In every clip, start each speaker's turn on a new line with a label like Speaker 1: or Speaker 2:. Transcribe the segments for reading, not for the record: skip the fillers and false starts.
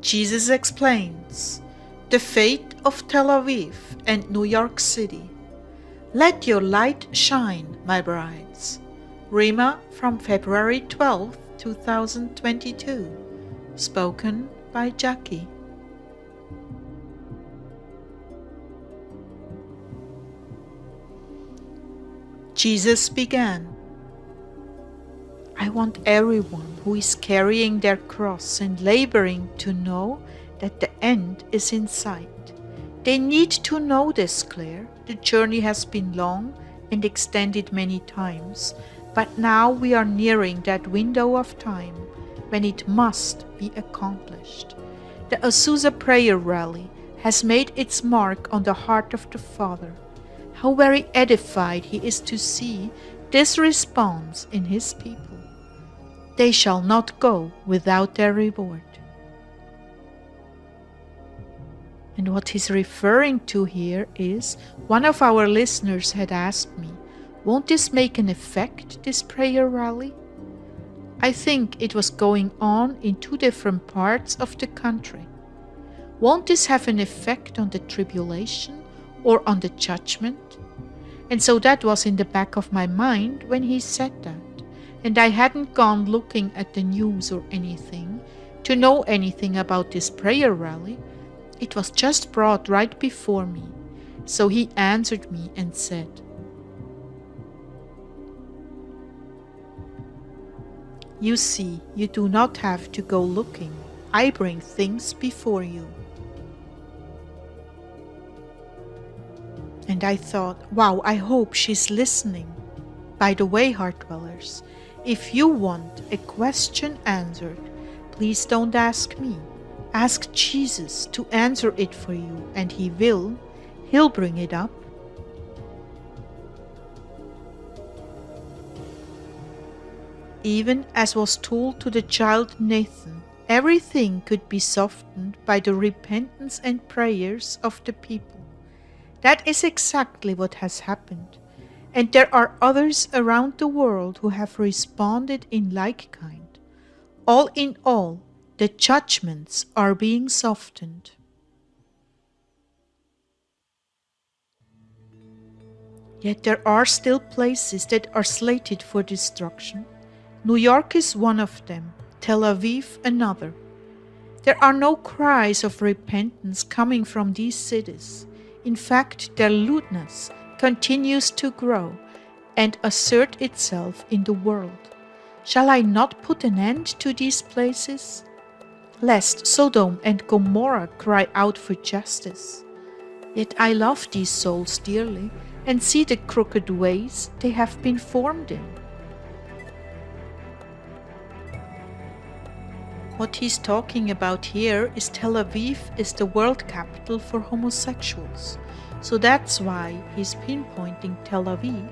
Speaker 1: Jesus explains the fate of Tel Aviv and New York City. Let your light shine, my brides. Rima from February 12, 2022. Spoken by Jackie. Jesus began, I want everyone who is carrying their cross and laboring to know that the end is in sight. They need to know this, Clare. The journey has been long and extended many times, but now we are nearing that window of time when it must be accomplished. The Azusa prayer rally has made its mark on the heart of the Father. How very edified he is to see this response in his people. They shall not go without their reward. And what he's referring to here is, one of our listeners had asked me, won't this make an effect, this prayer rally? I think it was going on in two different parts of the country. Won't this have an effect on the tribulation or on the judgment? And so that was in the back of my mind when he said that. And I hadn't gone looking at the news or anything to know anything about this prayer rally. It was just brought right before me. So he answered me and said, You see, you do not have to go looking. I bring things before you. And I thought, wow, I hope she's listening. By the way, heart dwellers, if you want a question answered, please don't ask me. Ask Jesus to answer it for you, and he will. He'll bring it up. Even as was told to the child Nathan, everything could be softened by the repentance and prayers of the people. That is exactly what has happened. And there are others around the world who have responded in like kind. All in all, the judgments are being softened. Yet there are still places that are slated for destruction. New York is one of them, Tel Aviv another. There are no cries of repentance coming from these cities. In fact, their lewdness continues to grow and assert itself in the world. Shall I not put an end to these places? Lest Sodom and Gomorrah cry out for justice. Yet I love these souls dearly and see the crooked ways they have been formed in. What he's talking about here is Tel Aviv is the world capital for homosexuals. So that's why he's pinpointing Tel Aviv,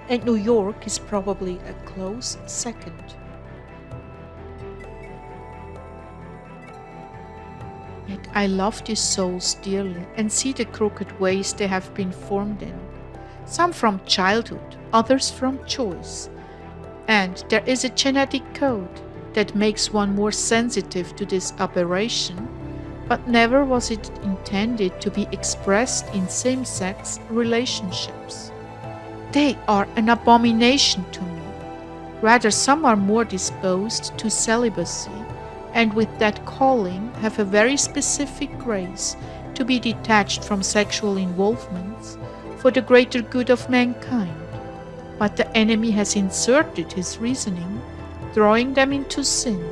Speaker 1: and New York is probably a close second. Yet I love these souls dearly and see the crooked ways they have been formed in, some from childhood, others from choice. And there is a genetic code that makes one more sensitive to this aberration, but never was it intended to be expressed in same-sex relationships. They are an abomination to me. Rather, some are more disposed to celibacy, and with that calling have a very specific grace to be detached from sexual involvements for the greater good of mankind. But the enemy has inserted his reasoning, drawing them into sin,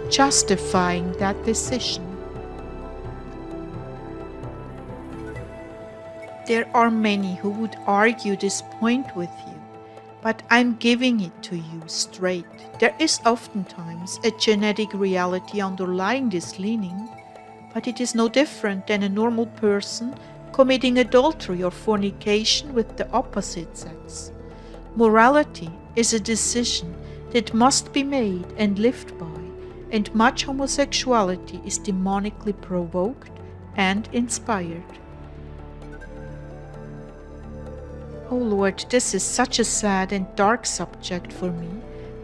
Speaker 1: justifying that decision. There are many who would argue this point with you, but I'm giving it to you straight. There is oftentimes a genetic reality underlying this leaning, but it is no different than a normal person committing adultery or fornication with the opposite sex. Morality is a decision that must be made and lived by, and much homosexuality is demonically provoked and inspired. Oh Lord, this is such a sad and dark subject for me.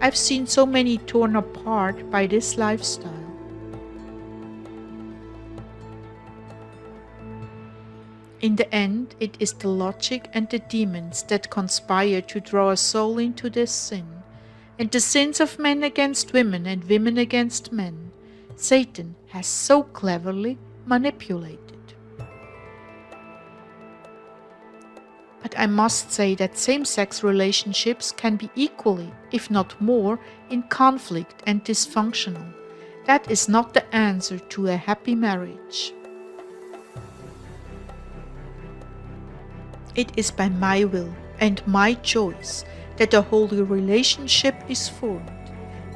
Speaker 1: I've seen so many torn apart by this lifestyle. In the end, it is the logic and the demons that conspire to draw a soul into this sin, and the sins of men against women and women against men, Satan has so cleverly manipulated. But I must say that same-sex relationships can be equally, if not more, in conflict and dysfunctional. That is not the answer to a happy marriage. It is by my will and my choice that a holy relationship is formed.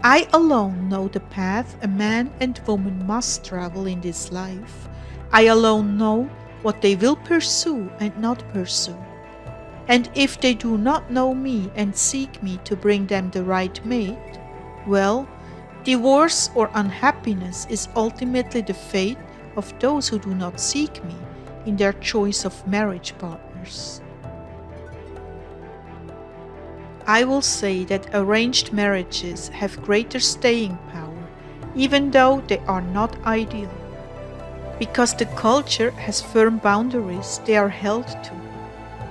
Speaker 1: I alone know the path a man and woman must travel in this life. I alone know what they will pursue and not pursue. And if they do not know me and seek me to bring them the right mate, well, divorce or unhappiness is ultimately the fate of those who do not seek me in their choice of marriage partners. I will say that arranged marriages have greater staying power, even though they are not ideal. Because the culture has firm boundaries they are held to.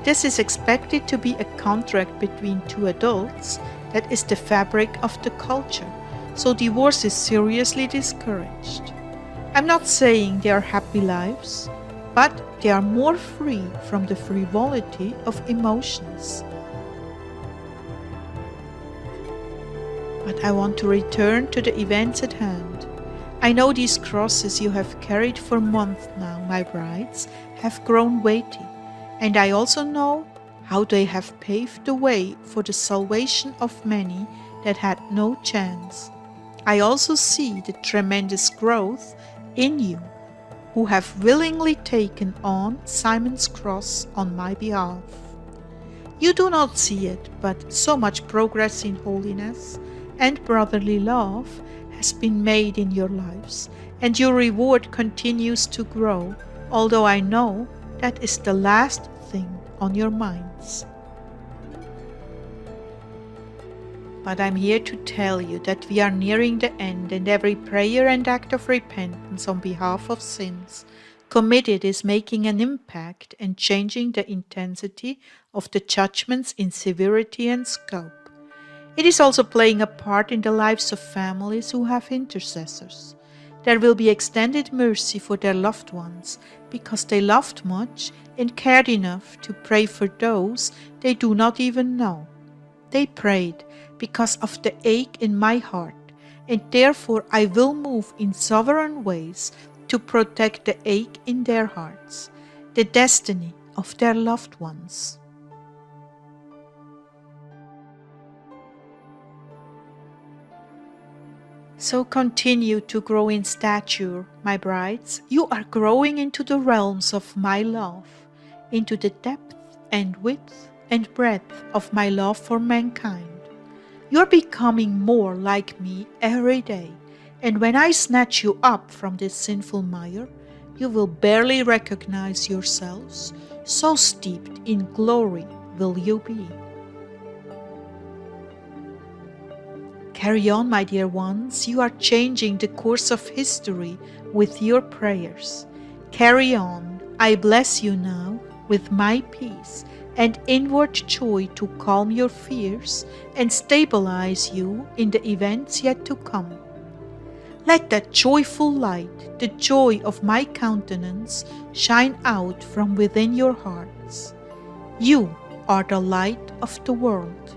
Speaker 1: This is expected to be a contract between two adults that is the fabric of the culture, so divorce is seriously discouraged. I'm not saying they are happy lives, but they are more free from the frivolity of emotions. But I want to return to the events at hand. I know these crosses you have carried for months now, my brides, have grown weighty. And I also know how they have paved the way for the salvation of many that had no chance. I also see the tremendous growth in you, who have willingly taken on Simon's cross on my behalf. You do not see it, but so much progress in holiness and brotherly love has been made in your lives, and your reward continues to grow, although I know that is the last thing on your minds. But I'm here to tell you that we are nearing the end, and every prayer and act of repentance on behalf of sins committed is making an impact and changing the intensity of the judgments in severity and scope. It is also playing a part in the lives of families who have intercessors. There will be extended mercy for their loved ones because they loved much and cared enough to pray for those they do not even know. They prayed because of the ache in my heart, and therefore I will move in sovereign ways to protect the ache in their hearts, the destiny of their loved ones. So continue to grow in stature, my brides. You are growing into the realms of my love, into the depth and width and breadth of my love for mankind. You are becoming more like me every day, and when I snatch you up from this sinful mire, you will barely recognize yourselves, so steeped in glory will you be. Carry on, my dear ones, you are changing the course of history with your prayers. Carry on, I bless you now with my peace and inward joy to calm your fears and stabilize you in the events yet to come. Let that joyful light, the joy of my countenance, shine out from within your hearts. You are the light of the world.